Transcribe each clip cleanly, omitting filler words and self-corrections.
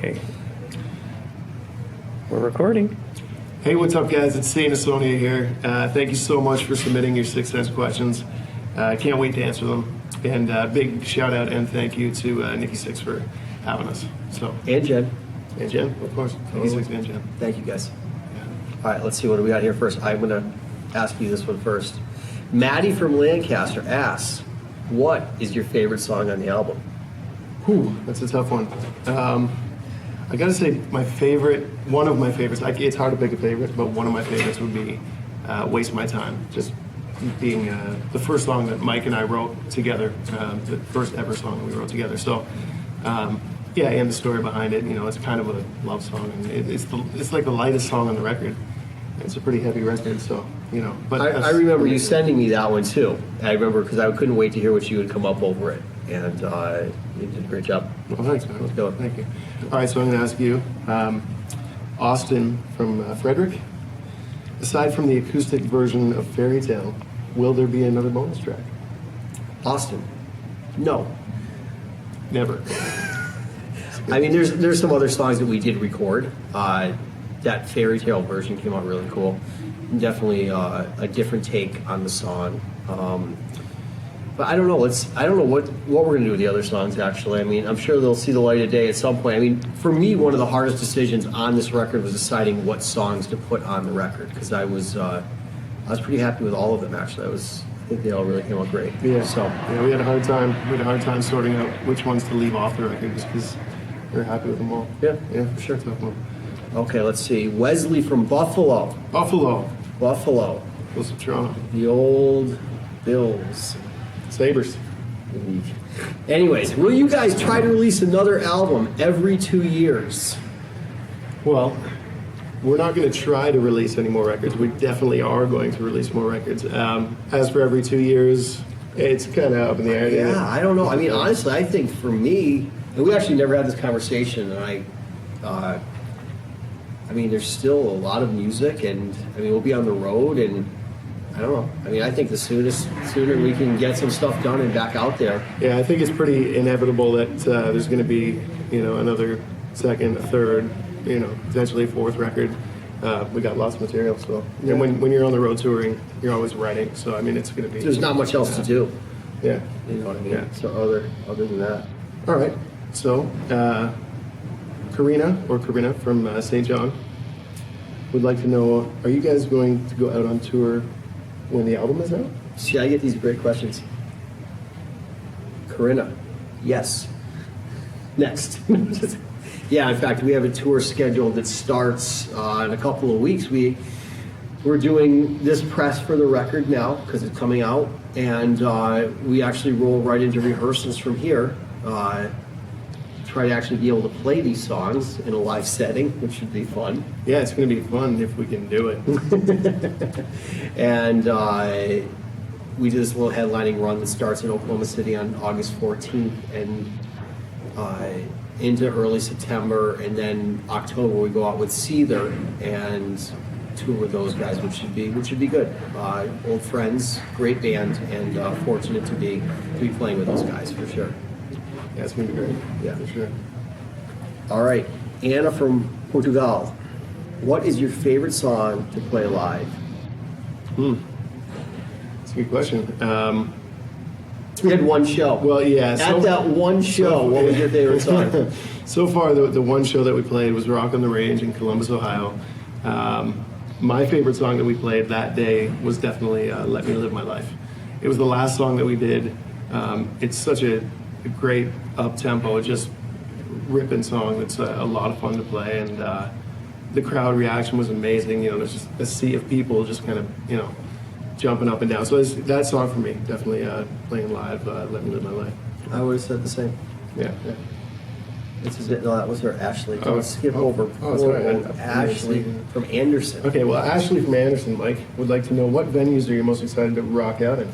Okay. We're recording. Hey, what's up, guys? It's Asonia here. Thank you so much for submitting your 6 Sense questions. I can't wait to answer them. And big shout out and thank you to Nikki Six for having us. And Jen. And Jen, of course. Nikki Six and Jen. Thank you, guys. Yeah. All right, let's see what do we got here first. I'm going to ask you this one first. Maddie from Lancaster asks, what is your favorite song on the album? That's a tough one. I gotta say, one of my favorites, it's hard to pick a favorite, but one of my favorites would be Waste My Time. Just being the first song that Mike and I wrote together, the first ever song that we wrote together. So, yeah, and the story behind it, it's kind of a love song. And it's like the lightest song on the record. It's a pretty heavy record, so, But I remember you sending me that one too. I remember because I couldn't wait to hear what you would come up over it. And you did a great job. Well, thanks, man. Let's go. Thank you. All right, so I'm going to ask you, Austin from Frederick. Aside from the acoustic version of Fairy Tale, will there be another bonus track? Austin. No. Never. I mean, there's some other songs that we did record. That Fairy Tale version came out really cool. Definitely a different take on the song. But I don't know. I don't know what we're gonna do with the other songs. Actually, I mean, I'm sure they'll see the light of day at some point. I mean, for me, one of the hardest decisions on this record was deciding what songs to put on the record because I was pretty happy with all of them. Actually, I think they all really came out great. Yeah. So yeah, we had a hard time sorting out which ones to leave off the record just because we were happy with them all. Yeah, for sure. Tough one. Okay, let's see. Wesley from Buffalo. Buffalo. Bills of Toronto. The old Bills. Sabres. Anyways, will you guys try to release another album every 2 years? Well, we're not going to try to release any more records. We definitely are going to release more records. As for every 2 years, it's kind of up in the air. Yeah, I don't know. I mean, honestly, I think for me, and we actually never had this conversation, and I mean, there's still a lot of music, and I mean, we'll be on the road, and I don't know. I mean, I think the sooner we can get some stuff done and back out there. Yeah, I think it's pretty inevitable that there's going to be, another second, third, potentially a fourth record. We got lots of material, so and when you're on the road touring, you're always writing. So I mean, it's going to be. There's not much else to do. Yeah, you know what I mean. Yeah. So other than that, all right. So, Karina from St. John would like to know: are you guys going to go out on tour when the album is out? See, I get these great questions. Corinna, yes. Next. Yeah, in fact, we have a tour scheduled that starts in a couple of weeks. We're doing this press for the record now because it's coming out, and we actually roll right into rehearsals from here. Try to actually be able to play these songs in a live setting, which should be fun. Yeah, it's going to be fun if we can do it. And we do this little headlining run that starts in Oklahoma City on August 14th and into early September, and then October we go out with Seether and tour with those guys, which should be good. Old friends, great band, and fortunate to be playing with those guys for sure. Yeah, it's going to be great. Yeah, for sure. All right, Anna from Portugal. What is your favorite song to play live? That's a good question. We had one show. Well, yeah. At that one show, what was your favorite song? So far, the one show that we played was Rock on the Range in Columbus, Ohio. My favorite song that we played that day was definitely Let Me Live My Life. It was the last song that we did. It's such a great up-tempo, just ripping song that's a lot of fun to play, and the crowd reaction was amazing. There's just a sea of people just kind of, jumping up and down. So that song for me, definitely playing live, Let Me Live My Life. I would have said the same. Yeah. No, that was her, Ashley. Don't skip over sorry. Ashley from Anderson. Okay, well, Ashley from Anderson, Mike, would like to know what venues are you most excited to rock out in?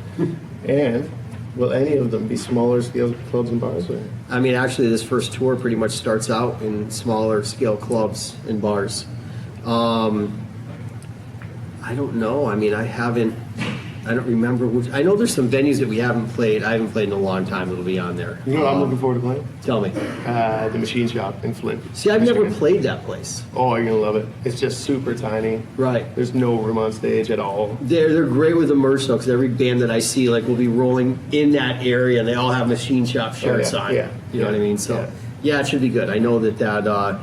And will any of them be smaller scale clubs and bars? Or? I mean, actually, this first tour pretty much starts out in smaller scale clubs and bars. I don't know. I mean, I haven't I don't remember which. I know there's some venues that we haven't played. I haven't played in a long time that'll be on there. You know what I'm looking forward to playing? Tell me. The Machine Shop in Flint. See, I've never Michigan. played that place. Oh, you're gonna love it. It's just super tiny. Right. There's no room on stage at all. They're great with the merch though, because every band that I see like will be rolling in that area, and they all have Machine Shop shirts on. Yeah. You know what I mean? So, Yeah. yeah, it should be good. I know that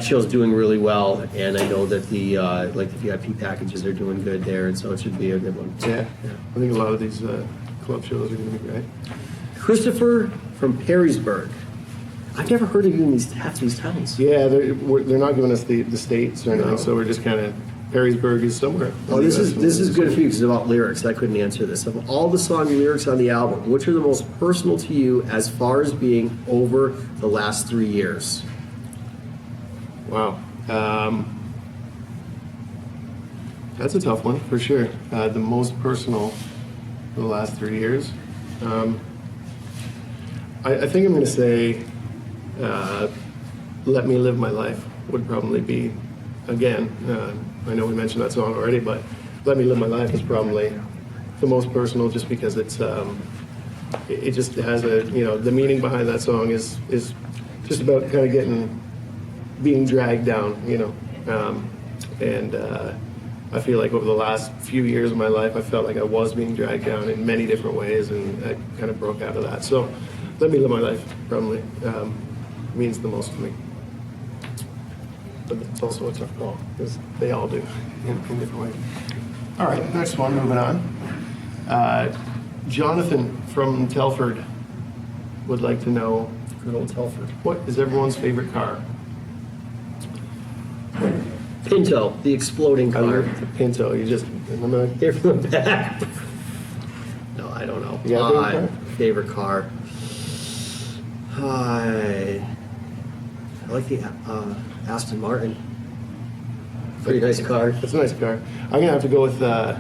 show's doing really well, and I know that the like the VIP packages are doing good there, and so it should be a good one. Yeah. I think a lot of these club shows are gonna be great. Christopher from Perrysburg. I've never heard of you in half these towns. Yeah, they're not giving us the states or anything, No. so we're just kind of Perrysburg is somewhere. Oh, this is good for you because it's about lyrics. I couldn't answer this. Of all the song lyrics on the album, which are the most personal to you as far as being over the last 3 years? Wow. That's a tough one for sure. The most personal for the last 3 years. I think I'm going to say Let Me Live My Life would probably be, again, I know we mentioned that song already, but Let Me Live My Life is probably the most personal just because it just has the meaning behind that song is just about kind of being dragged down, and I feel like over the last few years of my life, I felt like I was being dragged down in many different ways, and I kind of broke out of that. So, Let Me Live My Life probably means the most to me. But it's also a tough call because they all do in different ways. All right, next one. Moving on. Jonathan from Telford would like to know, Good old Telford. what is everyone's favorite car? Pinto, the exploding I car. love the Pinto. You just remember that? Here from the back. No, I don't know. You got a Favorite car? I like the Aston Martin. Pretty nice car. It's a nice car. I'm gonna have to go with the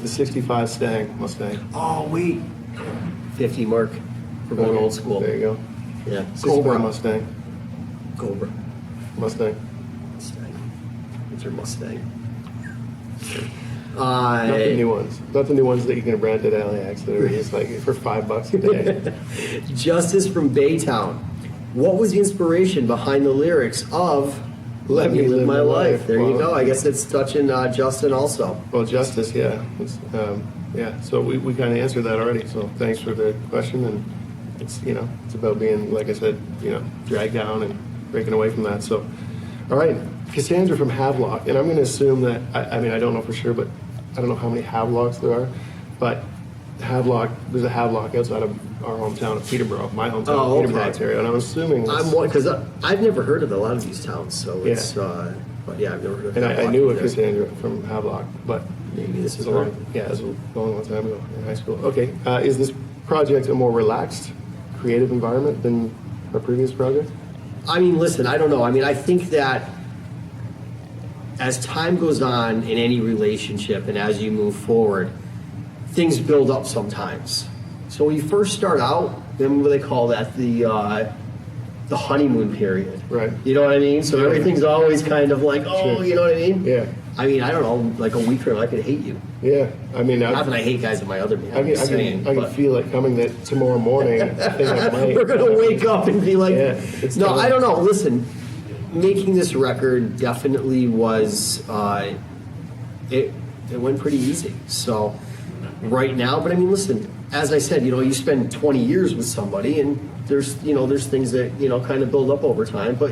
65 Mustang. Oh wait, 50 Mark. We're going old school. There you go. Yeah, 65 Mustang. Cobra. Mustang. It's your Mustang. Not the new ones. Not the new ones that you can rent at LAX that are just like for $5 a day. Justice from Baytown. What was the inspiration behind the lyrics of "Let Me Live My Life"? There you go. I guess it's touching Justin also. Well, Justice, yeah. Yeah. So we kind of answered that already. So thanks for the question. And it's it's about being, like I said, dragged down and breaking away from that. So, all right. Cassandra from Havelock, and I'm going to assume that, I mean, I don't know for sure, but I don't know how many Havelocks there are, but there's a Havelock outside of our hometown of Peterborough, my hometown of Peterborough, okay. Ontario, and I'm assuming Because I've never heard of a lot of these towns, so it's. Yeah. But yeah, I've never heard of. and I Havelock knew a either. Cassandra from Havelock, but Maybe this is it was a long time ago in high school. Okay, is this project a more relaxed, creative environment than our previous project? I mean, listen, I don't know. I mean, I think that as time goes on in any relationship and as you move forward, things build up sometimes. So when you first start out, then what they call that the honeymoon period. Right. You know what I mean? So Yeah. everything's always kind of like, oh, Sure. you know what I mean? Yeah. I mean, I don't know, like a week from now, I could hate you. Yeah, I mean, Not that I hate guys in my other band. I I'm just saying, can but- feel it coming that tomorrow morning. I think I might. We're gonna wake up and be like, Yeah, it's no, coming. I don't know. Listen, making this record definitely was it went pretty easy. So right now, but I mean, listen, as I said, you spend 20 years with somebody, and there's things that kind of build up over time, but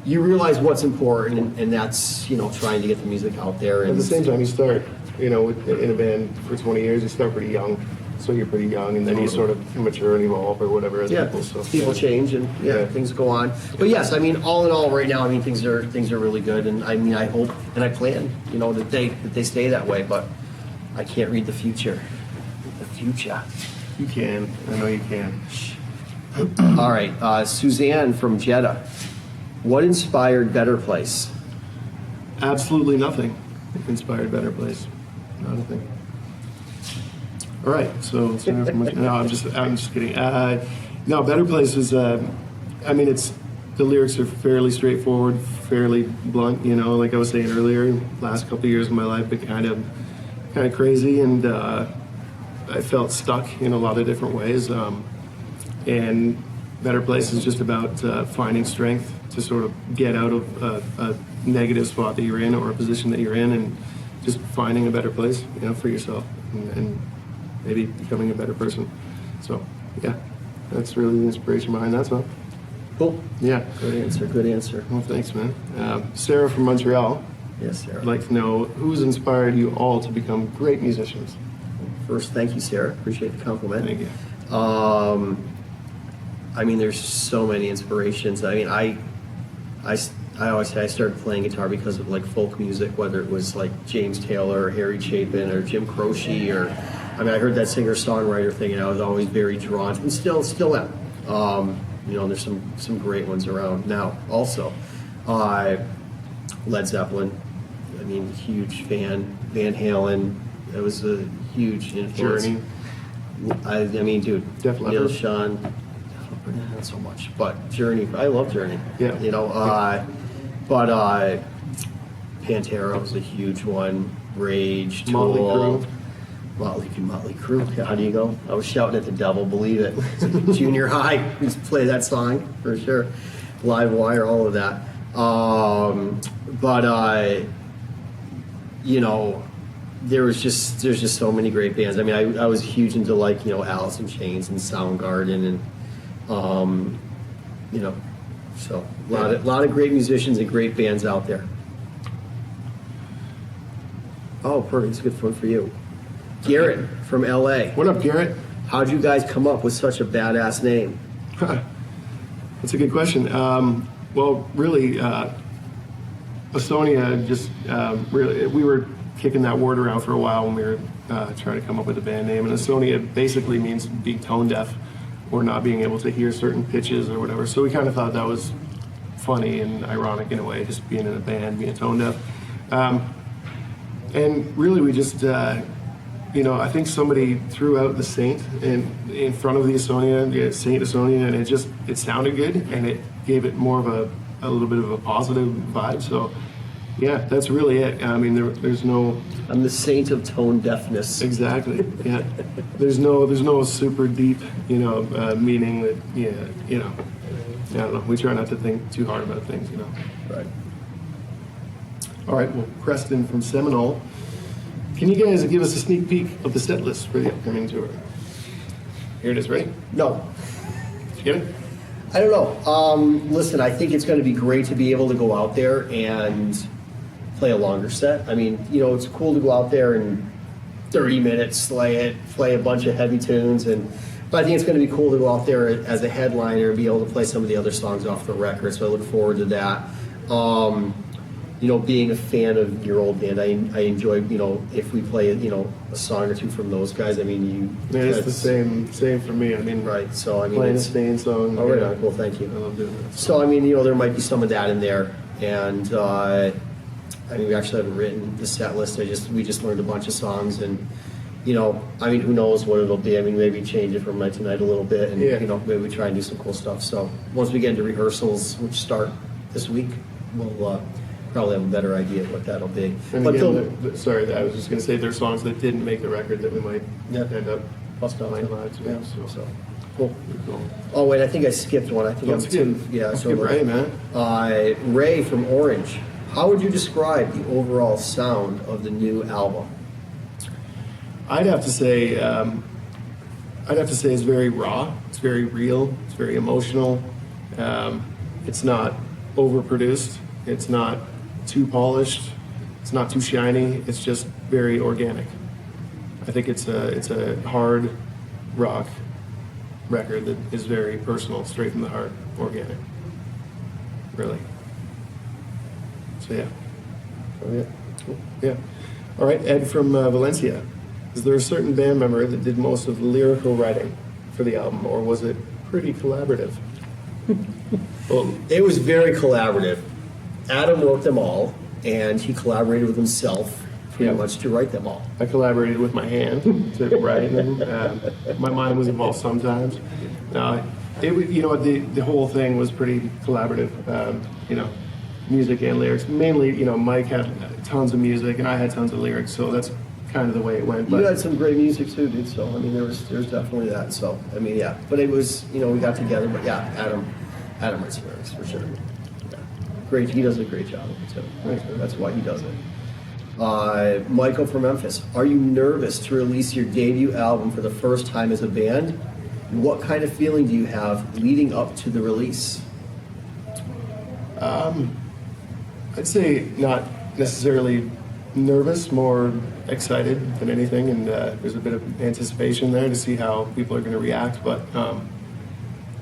you realize what's important, and that's trying to get the music out there. And At the same time, you start, in a band for 20 years, you start pretty young. So you're pretty young, and then you sort of mature and evolve or whatever as yeah, people. So people change, and Yeah. things go on. But yes, I mean, all in all, right now, I mean, things are really good, and I mean, I hope and I plan, that they stay that way. But I can't read the future. The future. You can. I know you can. All right, Suzanne from Jeddah. What inspired Better Place? Absolutely nothing inspired Better Place. Not a thing. All right, so no, I'm just kidding. No, Better Place is. I mean, the lyrics are fairly straightforward, fairly blunt. Like I was saying earlier, last couple of years of my life, it kind of kind of crazy, and I felt stuck in a lot of different ways. And Better Place is just about finding strength to sort of get out of a negative spot that you're in or a position that you're in, and just finding a better place, for yourself, and maybe becoming a better person. So, yeah, that's really the inspiration behind that song. Cool. Yeah. Good answer. Good answer. Well, thanks, man. Sarah from Montreal. Yes, Sarah. I'd like to know who's inspired you all to become great musicians. First, thank you, Sarah. Appreciate the compliment. Thank you. I mean, there's so many inspirations. I mean, I always say I started playing guitar because of like folk music, whether it was like James Taylor or Harry Chapin or Jim Croce, or I mean, I heard that singer-songwriter thing, and I was always very drawn, and still am. There's some great ones around now. Also, Led Zeppelin. I mean, huge fan. Van Halen. That was a huge influence. Journey. I mean, dude, Def Leppard. Neil Sean, not so much, but Journey. I love Journey. Yeah. But Pantera was a huge one. Rage, Motley Tool, Crue. Motley Crue. How do you go? I was shouting at the devil. Believe it. Junior high. We used to play that song for sure. Live Wire, all of that. There's just so many great bands. I mean, I was huge into like Alice in Chains and Soundgarden, and so a lot of great musicians and great bands out there. Oh, perfect. It's a good one for you. Garrett from LA. What up, Garrett? How'd you guys come up with such a badass name? That's a good question. Well, really, Asonia just really, we were kicking that word around for a while when we were trying to come up with a band name. And Asonia basically means being tone deaf or not being able to hear certain pitches or whatever. So we kind of thought that was funny and ironic in a way, just being in a band, being tone deaf. And really, we just, I think somebody threw out the Saint in front of the Asonia, Saint Asonia, and it sounded good, and it gave it more of a little bit of a positive vibe. So, yeah, that's really it. I mean, there's no. I'm the saint of tone deafness. Exactly. Yeah. There's no super deep, meaning that. I don't know. We try not to think too hard about things, Right. All right. Well, Preston from Seminole. Can you guys give us a sneak peek of the set list for the upcoming tour? Here it is. Ready? No. Did you get it? I don't know. Listen, I think it's going to be great to be able to go out there and play a longer set. I mean, it's cool to go out there and 30 minutes, play a bunch of heavy tunes, but I think it's going to be cool to go out there as a headliner and be able to play some of the other songs off the record. So I look forward to that. Being a fan of your old band, I enjoy, if we play, a song or two from those guys. I mean, It's the same for me. I mean, right. So I mean, playing a it's Stain song. oh, right on. Well, thank you. I love doing that. So I mean, there might be some of that in there, and we actually haven't written the set list. We just learned a bunch of songs, and I mean, who knows what it'll be. I mean, maybe change it from Night to Night a little bit, and maybe we try and do some cool stuff. So once we get into rehearsals, which start this week, we'll probably have a better idea of what that'll be. And But again, sorry, I was just going to say there's songs that didn't make the record that we might end up playing live too. So cool. cool. Oh wait, I think I skipped one. I think Let's I'm skip. two. Yeah, Let's so skip Ray, man. Ray from Orange. How would you describe the overall sound of the new album? I'd have to say it's very raw. It's very real. It's very emotional. It's not overproduced. It's not too polished. It's not too shiny. It's just very organic. I think it's a hard rock record that is very personal, straight from the heart, organic. Really. So yeah. Oh, yeah. Cool. Yeah. All right, Ed from Valencia. Is there a certain band member that did most of the lyrical writing for the album, or was it pretty collaborative? Well, It was very collaborative. Adam wrote them all, and he collaborated with himself pretty much to write them all. I collaborated with my hand to write them. My mind was involved sometimes. The whole thing was pretty collaborative. Music and lyrics. Mainly, Mike had tons of music and I had tons of lyrics, so that's kind of the way it went. You But had some great music too, dude. So I mean, there's definitely that. So I mean, yeah. But it was, we got together. But yeah, Adam writes lyrics for sure. Yeah. Great. He does a great job of it too. That's why he does it. Michael from Memphis. Are you nervous to release your debut album for the first time as a band? What kind of feeling do you have leading up to the release? I'd say not necessarily nervous, more excited than anything, and there's a bit of anticipation there to see how people are going to react. But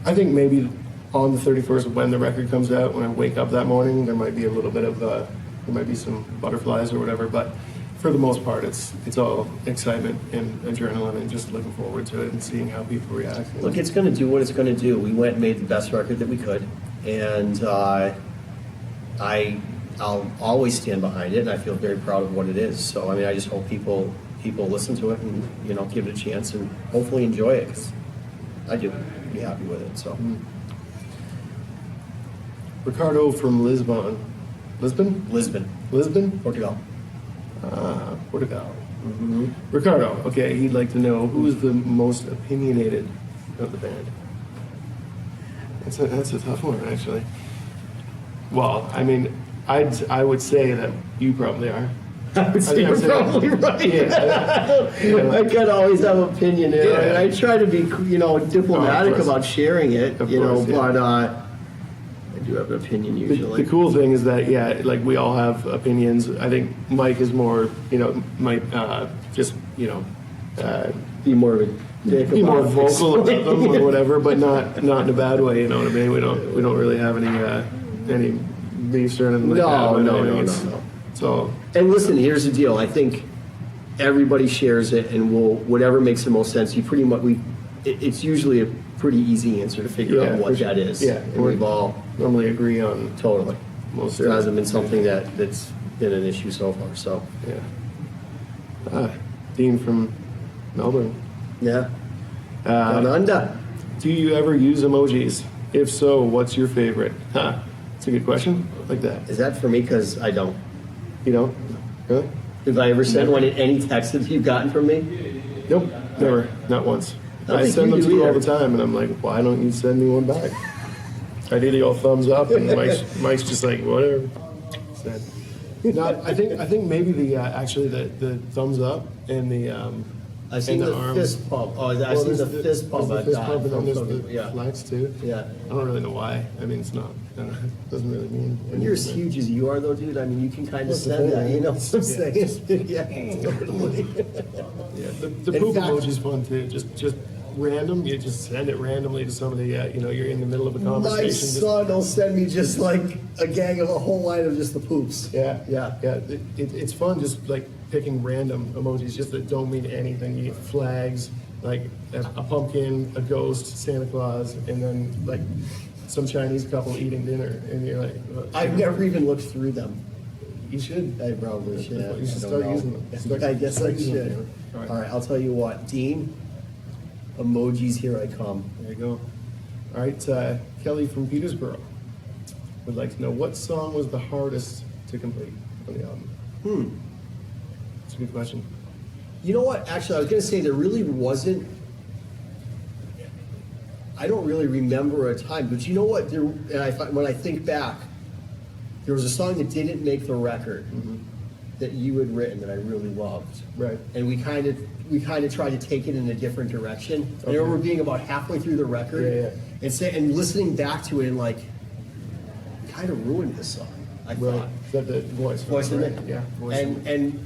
I think maybe on the 31st, when the record comes out, when I wake up that morning, there might be a little bit of there might be some butterflies or whatever. But for the most part, it's all excitement and adrenaline, and just looking forward to it and seeing how people react. Look, it's going to do what it's going to do. We went and made the best record that we could, and I'll always stand behind it, and I feel very proud of what it is. So, I mean, I just hope people listen to it and, give it a chance and hopefully enjoy it, because I do be happy with it. So, Ricardo from Lisbon. Lisbon? Portugal. Portugal. Mm-hmm. Ricardo, okay, he'd like to know who is the most opinionated of the band. That's a tough one, actually. Well, I mean, I would say that you probably are. I would say you're probably right. Yeah, I can always have an opinion there. Yeah. And I try to be, diplomatic about sharing it, Of course, yeah. but I do have an opinion usually. The cool thing is that, like we all have opinions. I think Mike is more, might just, be more of a dick be more about vocal about explaining them or it. whatever, but not in a bad way. You know what I mean? We don't really have any beefs or anything like that. No. So, And listen, here's the deal. I think everybody shares it, and whatever makes the most sense. You pretty much it's usually a pretty easy answer to figure out what that is. Yeah, and we've all normally agree on totally. most. There hasn't been something that's been an issue so far. So yeah. Dean from Melbourne. yeah, down under. Do you ever use emojis? If so, what's your favorite? That's a good question. I like that. Is that for me? Because I don't. You don't? Really? Have I ever sent one in any text that you've gotten from me? Nope, never. Not once. don't I think send you them do to you all either. the time, and I'm like, why don't you send me one back? I did the old thumbs up, and Mike's just like, whatever. Said. No, I think maybe the thumbs up and the I've seen and the arm. fist pump. Oh, I've seen the fist pump. There's the fist pump, and then there's the yeah. flex too. Yeah. I don't really know why. I mean, it's not. It doesn't really mean. When you're as huge as you are, though, dude, I mean, you can kind of That's the send thing, that. You know what I'm yeah. saying? Yeah, totally. Yeah, the In poop fact- emoji's fun too. Just random. You just send it randomly to somebody. You're in the middle of a My conversation. just- son will send me just like a gang of a whole line of just the poops. Yeah. Yeah. It's fun just like picking random emojis just that don't mean anything. You get flags, like a pumpkin, a ghost, Santa Claus, and then like some Chinese couple eating dinner, and you're like, I've never even looked through them. you should. I probably should. You should I don't start know. using them. I guess I Start using should. them. All right. All right, I'll tell you what, Dean. Emojis, here I come. There you go. All right, Kelly from Petersboro would like to know what song was the hardest to complete on the album. That's a good question. You know what? Actually, I was going to say there really wasn't. I don't really remember a time, but you know what? When I think back, there was a song that didn't make the record that you had written that I really loved. Right. And we kind of tried to take it in a different direction. I Okay. remember being about halfway through the record and listening back to it and like, kind of ruined this song. I Right. thought. Is that the voice? Voice in right? it. Yeah. Voice in it. And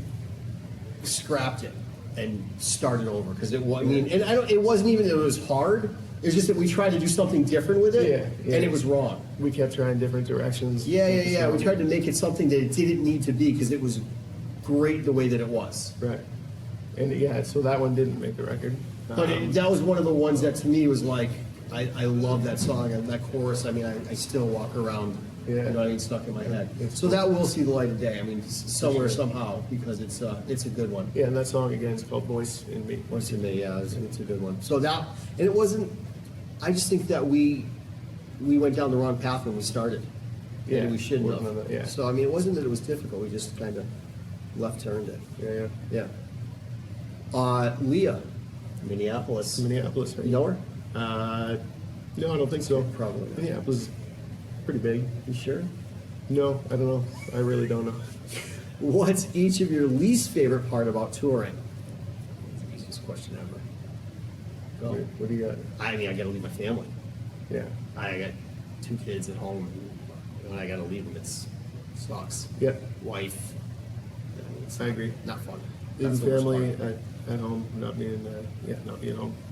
scrapped it and started over because it was. I mean, and it wasn't even that it was hard. It was just that we tried to do something different with it, Yeah. and it was wrong. We kept trying different directions. Yeah. We tried to make it something that it didn't need to be because it was great the way that it was. Right. And so that one didn't make the record. But that was one of the ones that to me was like, I love that song and that chorus. I mean, I still walk around, Yeah. you know what I mean, stuck in my head. It's So that will see the light of day. I mean, somewhere, somehow, because it's a good one. Yeah, and that song again is called Voice in Me. Voice in Me, yeah, it's a good one. So that, and it wasn't, I just think that we went down the wrong path when we started. Yeah, And we shouldn't working on have. that, yeah. So, I mean, it wasn't that it was difficult, we just kind of left-turned it. Yeah. Yeah. Leah, Minneapolis. Minneapolis, right? You know her? No, I don't think so. Probably not. Minneapolis is pretty big. You sure? No, I don't know. I really don't know. What's each of your least favorite part about touring? It's the easiest question ever. Go. What do you got? I mean, I got to leave my family. Yeah. I got 2 kids at home, and when I got to leave them, it sucks. Yeah. Wife. I mean, it's I agree. Not fun. Leaving That's the worst family part. at home, not being home.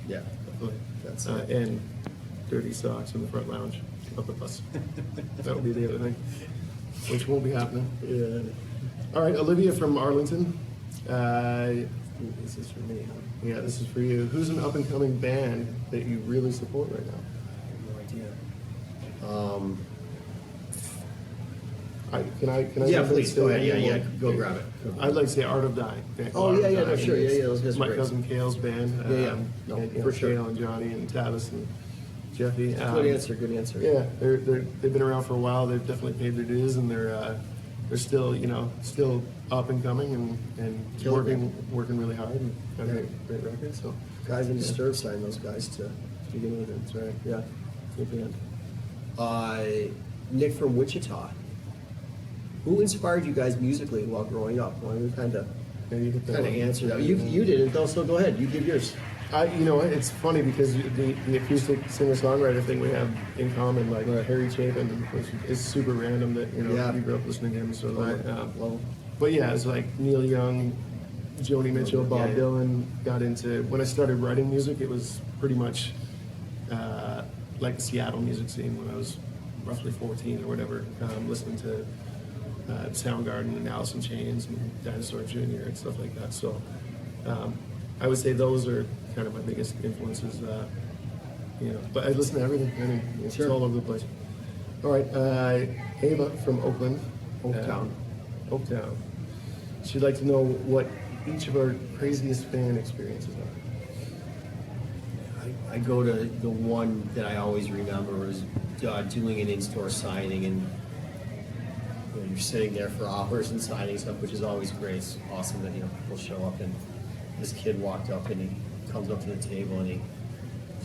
Yeah. Definitely. That's and dirty socks in the front lounge of the bus. That would be the other thing, which won't be happening. Yeah. All right, Olivia from Arlington. This is for me. Huh? Yeah, this is for you. Who's an up-and-coming band that you really support right now? No idea. Can I? Yeah, jump in please, and go say ahead. Yeah, one? yeah, go grab it. I'd like to say Art of Dying. Oh, Art yeah, of yeah, no, Dying. sure, yeah, It's yeah, those guys are my great. cousin Kale's band. Yeah. No, and, for sure. Kale and Johnny and Tavis and Jeffy. Good answer, good answer. Yeah, they've been around for a while. They've definitely paid their dues, and they're still still up and coming and Killing working really hard and having a great record. So Guys in Disturb signed those guys to begin with. that's right. Yeah. Good band. Nick from Wichita. Who inspired you guys musically while growing up? Why don't we kind of Yeah, you hit that one. answer that? You didn't, though, so go ahead. You give yours. It's funny because the acoustic singer-songwriter thing we have in common, like Right. Harry Chapin, which is super random that Yeah. you grew up listening to him. So Love I, it. Love it. but yeah, it's like Neil Young, Joni Mitchell, Bob Yeah. Dylan. Got into when I started writing music, it was pretty much like the Seattle music scene when I was roughly 14 or whatever, listening to Soundgarden and Alice in Chains and Dinosaur Jr. and stuff like that. So I would say those are kind of my biggest influences. But I listen to everything. I mean, it's Sure. all over the place. All right, Ava from Oakland. Oaktown. Oaktown. She'd like to know what each of our craziest fan experiences are. I go to the one that I always remember was doing an in-store signing, and you're sitting there for hours and signing stuff, which is always great. It's awesome that people show up, and this kid walked up and he comes up to the table and he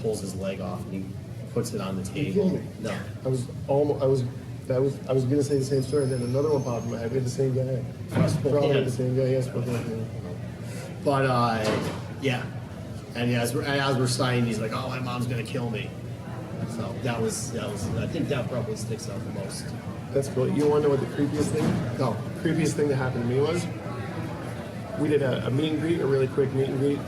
pulls his leg off and he puts it on the table. kidding me? No. I was gonna say the same story, and then another one popped in my head. We had the same guy. Probably hand. the same guy. Yes, but But yeah, and as we're signing, he's like, "Oh, my mom's gonna kill me." So that was. I think that probably sticks out the most. that's cool. You want to know what the creepiest thing? Go. Creepiest thing that happened to me was we did a meet and greet, a really quick meet and greet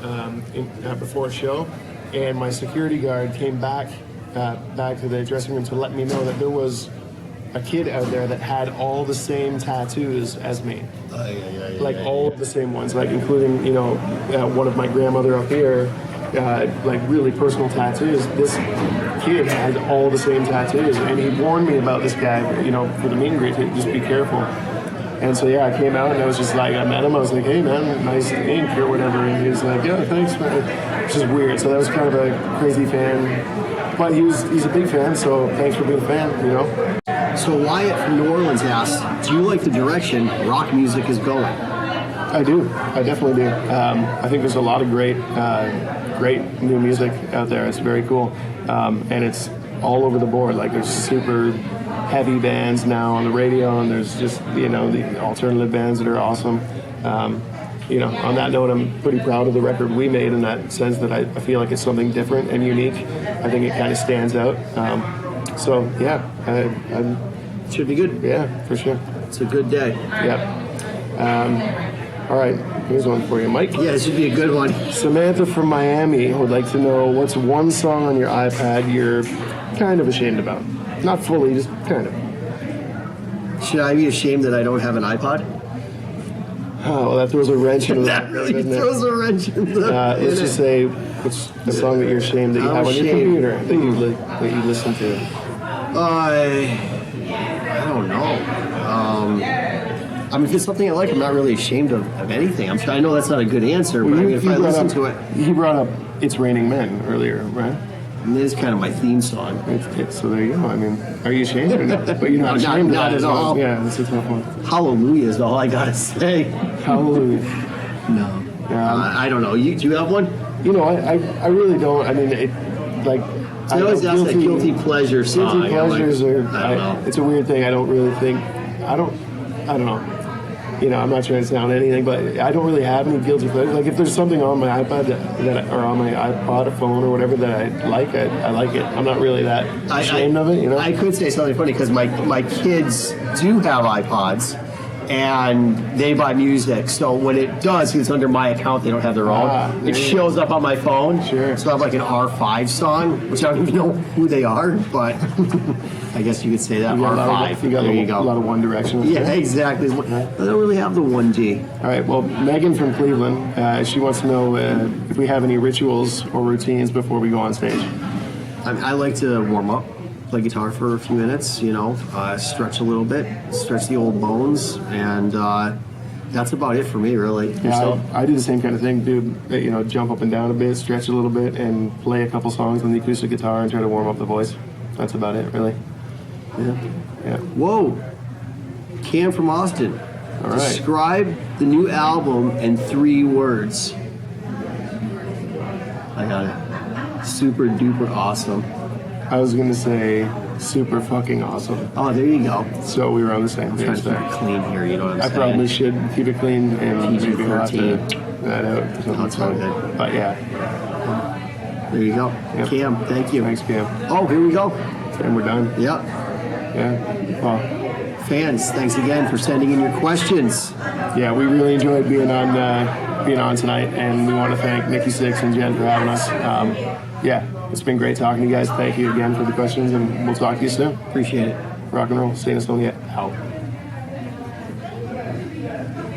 before a show, and my security guard came back to the dressing room to let me know that there was a kid out there that had all the same tattoos as me. Like all of the same ones, like including one of my grandmother up here, like really personal tattoos. This kid had all the same tattoos, and he warned me about this guy, for the meet and greet, to just be careful. And so I came out and I was just like, I met him. I was like, hey man, nice ink or whatever, and he was like, yeah, thanks man. Which is weird. So that was kind of a crazy fan, but he's a big fan. So thanks for being a fan. So Wyatt from New Orleans asks, "Do you like the direction rock music is going?" I do. I definitely do. I think there's a lot of great new music out there. It's very cool, and it's all over the board. Like there's super heavy bands now on the radio, and there's just the alternative bands that are awesome. On that note, I'm pretty proud of the record we made in that sense that I feel like it's something different and unique. I think it kind of stands out. Should be good. Yeah, for sure. It's a good day. Yep. All right, here's one for you, Mike. Yeah, it should be a good one. Samantha from Miami would like to know what's one song on your iPad you're kind of ashamed about. Not fully, just kind of. Should I be ashamed that I don't have an iPod? Oh, well, that throws a wrench into That that. really doesn't it? throws a wrench in Let's just say, what's a song that you're ashamed that you I'm have on your ashamed. computer that you listen to? I don't know. If it's something I like, I'm not really ashamed of anything. I know that's not a good answer, but if I listen to it, You brought up It's Raining Men earlier, right? it is kind of my theme song. So there you go. Are you ashamed or not? But you're not No, ashamed not of that. at all. Yeah, that's a tough one. Hallelujah is all I gotta say. Hallelujah. No. I don't know. Do you have one? You know, I really don't. I mean, I always ask that guilty pleasure song. Guilty pleasures I are. don't know. It's a weird thing. I don't really think. I don't know. You know, I'm not trying to sound anything, but I don't really have any guilty pleasures. Like, if there's something on my iPad or on my iPod or phone or whatever that I like it. I'm not really that ashamed of it, you know? I could say something funny because my kids do have iPods and they buy music. So when it does, because it's under my account, they don't have their own. It shows up on my phone. Sure. So I have like an R5 song, which I don't even know who they are, but I guess you could say that. R5. You There you go. A lot of One Direction. Yeah, exactly. I don't really have the 1G. All right. Well, Megan from Cleveland, she wants to know if we have any rituals or routines before we go on stage. I like to warm up, play guitar for a few minutes, you know, stretch a little bit, stretch the old bones, and that's about it for me, really. Yeah, I do the same kind of thing, dude. You know, jump up and down a bit, stretch a little bit, and play a couple songs on the acoustic guitar and try to warm up the voice. That's about it, really. Yeah. Whoa. Cam from Austin. All right. Describe the new album in 3 words. I got it. Super duper awesome. I was going to say super fucking awesome. Oh, there you go. So we were on the same I'm page trying to keep there. it clean here, you know what I'm I saying? probably should keep it clean and PG-13. maybe we'll have to that out. or something. That's all good. But yeah. There you go. Yep. Cam, thank you. Thanks, Cam. Oh, here we go. And we're done. Yep. Yeah. Well, Fans, thanks again for sending in your questions. yeah, we really enjoyed being on tonight, and we want to thank Nikki Six and Jen for having us. Yeah, it's been great talking to you guys. Thank you again for the questions, and we'll talk to you soon. Appreciate it. Rock and roll. Stay in Asonia. Out.